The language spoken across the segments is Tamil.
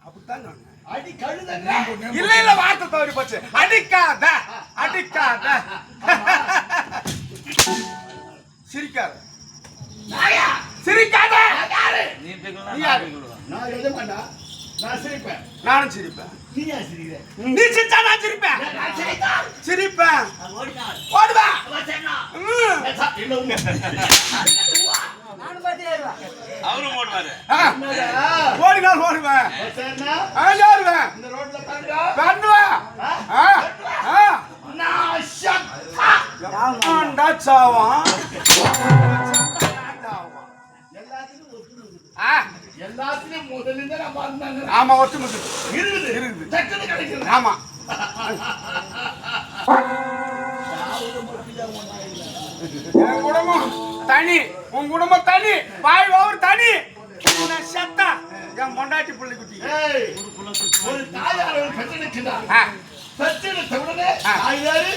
அப்படித்தான் சொன்னேன். அடி கழுத இல்ல இல்ல வார்த்தை தவறி போச்சு. அடிக்காத அடிக்காத. சிரிக்காத சிரிக்காத. நீ யாரு? நான் எழுத மாட்டா. நான் சிரிப்பேன். நானும் சிரிப்பேன். நீ ஏன் சிரிக்கிற? நீ சிரிச்சா நான் சிரிப்பேன். சிரிப்பேன். ஓடுவா. அவரும் ஓடுவாரு. ஓடினால் ஓடுவேன். ஓடுவேன். இந்த ரோட்ல பண்ணுவேன். எல்லாத்துலயும் முதல்ல நம்ம இருந்தாங்க. ஆமா ஒட்டுமொத்த இருக்குது இருக்குது. டக்குனு கிடைக்குது. ஆமா என் குடும்பம் தனி, உன் குடும்பம் தனி, வாய் ஓவர் தனி. செத்தா என் பொண்டாட்டி பிள்ளை குட்டி. ஒரு தாயார் பெற்றெடுக்குதா? பெற்றெடுத்த உடனே தாயாரு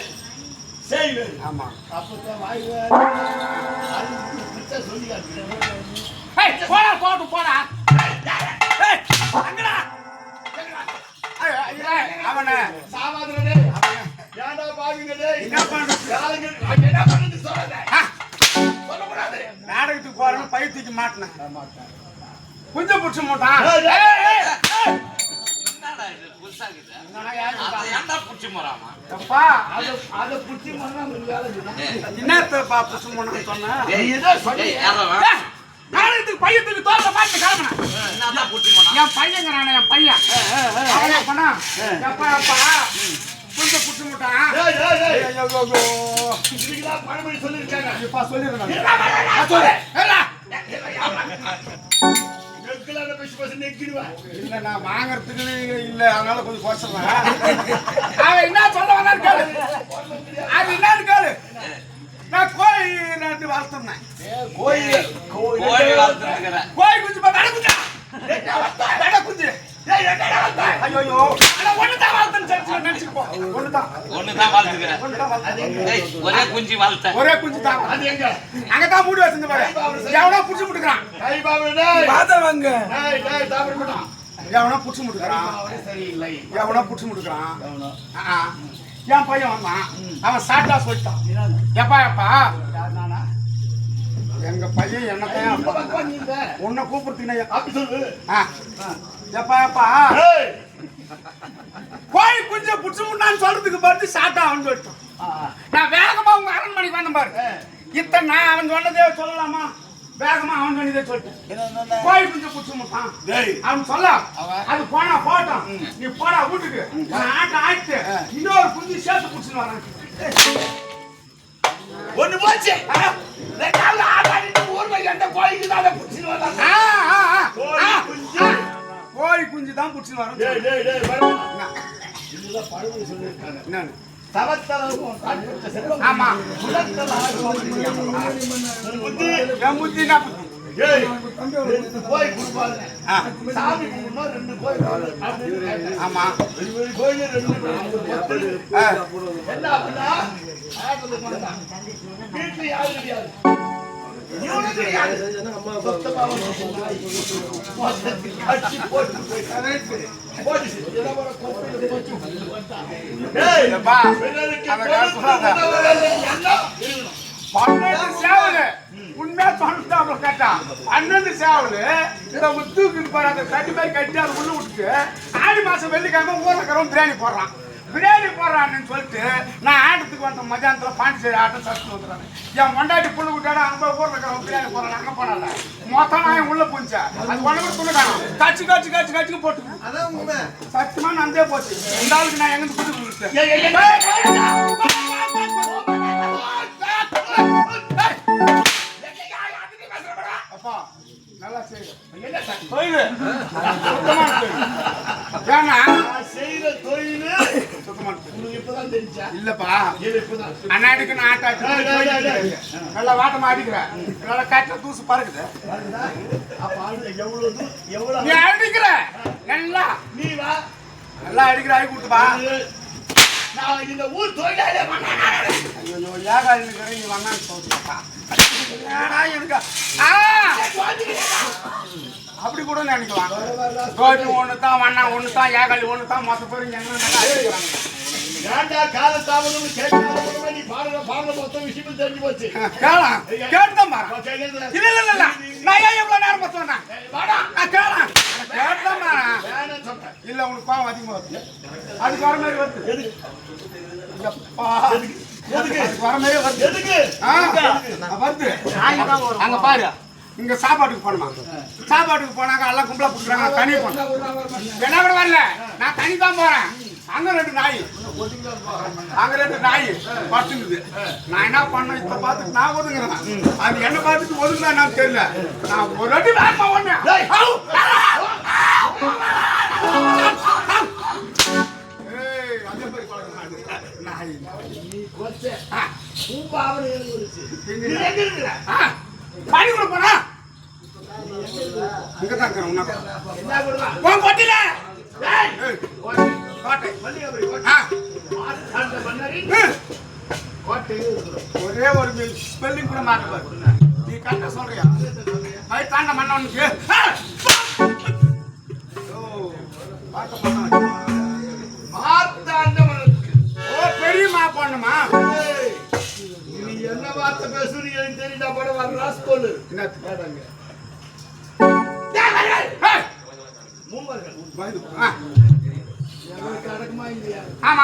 செய்வாரு. ஆமா அப்பதான் வாய்வாரு சொல்லி போடா போட்டு போடா. அவனை சாமாதிரனே ஏண்டா பாவிங்களே என்ன பண்றது? என்ன பண்ணுது சொல்லுங்க. சொல்லக்கூடாது. நாடகத்துக்கு போறேன்னு பை தூக்கி மாட்டினேன். கொஞ்சம் பிடிச்ச மாட்டான். என்னடா இது புதுசா இருக்குது? என்னடா யாரு அதை ஏன்டா புடிச்சு போறாமா? அப்பா அதை புடிச்சு பண்ணா ஒரு வேலை இல்லை. என்னத்தப்பா புடிச்ச மாட்டான்னு சொன்னா? ஏதோ சொல்லி நாடகத்துக்கு பையத்துக்கு தோட்ட மாட்டி கிளம்பினேன். என்னதான் புடிச்சு போனா? என் பையங்கிறானே என் பையன். அவனே பண்ணா எப்பா அப்பா கொஞ்சம் புடிச்சு மாட்டான். இதுக்குதான் பழமொழி சொல்லியிருக்காங்க. இப்பா சொல்லிடுறேன். இல்ல நான் வாங்கறதுக்கு இல்ல, அதனால கொஞ்சம் குறைச்சிடுறேன். அவன் என்ன சொல்ல வந்தாரு கேளு. அது என்னன்னு கேளு. நான் கோழி ரெண்டு வளர்த்துனேன். கோழி வளர்த்துருக்கிற கோழி குஞ்சு வெட குஞ்சா வெட குஞ்சு. ஐயோ ஒண்ணுதான் வளர்த்துன்னு நினைச்சுப்போம். ஒண்ணுதான் வளர்த்துக்கிற. ஒண்ணுதான் வளர்த்து. ஒரே குஞ்சு வளர்த்த. ஒரே குஞ்சு தான். அது எங்க அங்கதான் மூடி வச்சிருந்து பாரு. எவனோ புடிச்சு முட்டுக்கிறான். கை பாவனே பாத்தவங்க டேய் தாபர் போடான். எவனோ புடிச்சு முட்டுக்கிறான். அவரே சரியில்லை. எவனோ புடிச்சு முட்டுக்கிறான். என் பையன் வந்தான். அவன் சாட்டா சொல்லிட்டான். எப்பா எப்பா நானா எங்க பையன் என்னத்தையும் நீங்க உன்னை கூப்பிடுறீங்க. அப்படி சொல்லு. எப்பா எப்பா ஏய் கோழி குஞ்சு புடிச்சு முட்டான்னு சொல்றதுக்கு பார்த்து சாட்டா அவன் சொல்லிட்டான். நான் வேகமா உங்க அரண்மனைக்கு வந்தேன் பாரு. இத்தனை நான் அவன் சொன்னதே சொல்லலாமா? வேகமா அவன் சொன்னதே சொல்லிட்டேன். கோழி குஞ்சு புடிச்சு முட்டான் அவன் சொல்ல. அது போனா போட்டான். நீ போடா வீட்டுக்கு. ஆட்டம் ஆயிட்டு இன்னொரு குஞ்சு சேர்த்து புடிச்சுன்னு வரேன். ஒண்ணு போச்சு. ரெண்டாவது ஆடாடிட்டு ஊர்ல எந்த கோழிக்கு தான் அதை புடிச்சுன்னு வந்தாங்க. கோழி குஞ்சு தான் புடிச்சுன்னு வரேன். டேய் டேய் டேய் வரணும். இதுல பழமொழி சொல்லிருக்காங்க. என்னன்னு? தவத்தலவும் காட்பட்ட செல்வம். ஆமா உலகத்தலாகும் புத்தி. என் புத்தி என்ன புத்தி? ஏய் ரெண்டு கோழி குடுப்பாங்க. சாமி கும்பிடணும், ரெண்டு கோழி அப்படின்னு. ஆமா ஒரு கோழி ரெண்டு என்ன அப்படின்னா ஆட்டத்துக்கு வந்தான். வீட்டுல யாரும் கிடையாது. இவனும் கிடையாது. சொத்தமா அடிச்சு போட்டு போட்டுச்சு. ஏதோ ஒரு கோப்பையில போட்டு டேய் எப்பா பெண்களுக்கு அந்த காசு சொல்லாத. எல்லாம் இருக்கணும். 12 சேவலு உண்மையா சொல்லிட்டாப்ல கேட்டா 12 சேவலு இந்த முத்துக்கு பாரு அந்த தட்டி மாதிரி கட்டி அதை உள்ள விட்டுட்டு ஆடி மாசம் வெள்ளிக்கிழமை ஊர்ல இருக்கிறவன் பிரியாணி போடுறான். பிரியாணி போடுறான்னு சொல்லிட்டு நான் ஆட்டத்துக்கு வந்த மத்தியானத்துல பாண்டிச்சேரி ஆட்டம் சத்து வந்துடுறாங்க. என் மொண்டாட்டி புண்ணு விட்டாடா அங்க ஊர்ல இருக்கிறவன் பிரியாணி போடுறான். அங்க போனால மொத்தம் நான் உள்ள போச்சா அது ஒண்ணு துணுக்கான கச்சு கச்சு கச்சு கச்சுக்கு போட்டு சத்தியமா நந்தே போச்சு. இந்த ஆளுக்கு நான் எங்க புது அப்பா நல்லா செய்யுது. ஏன்னா செய்யற தொழில் சுத்தமா இப்பதான் தெரிஞ்சா இல்லப்பா இப்பதான் அண்ணாடிக்கு நான் ஆட்டாச்சு நல்லா வாட்டமா அடிக்கிறேன். நல்லா காட்டுல தூசு பறக்குது. அப்ப எவ்வளவு எவ்வளவு நீ அடிக்கிற நல்லா நீ வா நல்லா அடிக்கிற ஆகி கொடுத்துப்பா. நான் இந்த ஊர் தொழிலாளி ஐயோ ஏகாலி நீ வண்ணான்னு சொல்லுப்பா. எனக்கு அப்படி கூட நினைக்கலாம். தோட்டி ஒண்ணுதான், வண்ணா ஒண்ணுதான், ஏகாலி ஒண்ணுதான், மொத்த பேரும் என்ன ஏன்டா கால தாமதம் கேட்காத நீ பாடுற மொத்த விஷயமும் தெரிஞ்சு போச்சு. கேளாம் கேட்டுதான் பாரு. இல்ல இல்ல இல்ல நான் ஏன் எவ்வளவு நேரமா சொன்னேன்? கேளாம் கேட்டுதான் பாரு. இல்ல உனக்கு பாவம் அதிகமா வருது. அதுக்கு வர மாதிரி வருது. எப்பா அதுக்கு வர மாதிரி வருது. வருது அங்க பாரு. இங்க சாப்பாட்டுக்கு போனோமா? சாப்பாட்டுக்கு போனாங்க எல்லாம் கும்பலா புடிச்சாங்க. தனி போனேன் என்ன கூட வரல. நான் தனி தான் போறேன். அங்க ரெண்டு நாய் படுத்துக்குது. நான் என்ன பண்ணேன்? இப்ப பார்த்துட்டு நான் ஒதுங்குறேன். அது என்ன பார்த்துட்டு ஒதுங்குதா என்னன்னு தெரியல. நான் ஒரு அடி வேகமா ஓடுனேன். அதே மாதிரி நாய் பாடி கூட போனா இங்கதான் இருக்கிறேன். கொட்டில ஒரே ஒரு ஸ்பெல்லிங் கூட மாற்ற நீ கரெக்டா சொல்றியா? தாண்ட மன்னவனுக்கு பெரியமா பண்ணுமா? நீ என்ன வார்த்தை பேசுறீங்க தெரியுதா? போட வர ராஸ்கோல் என்ன மூம்பர்கள் ஆமா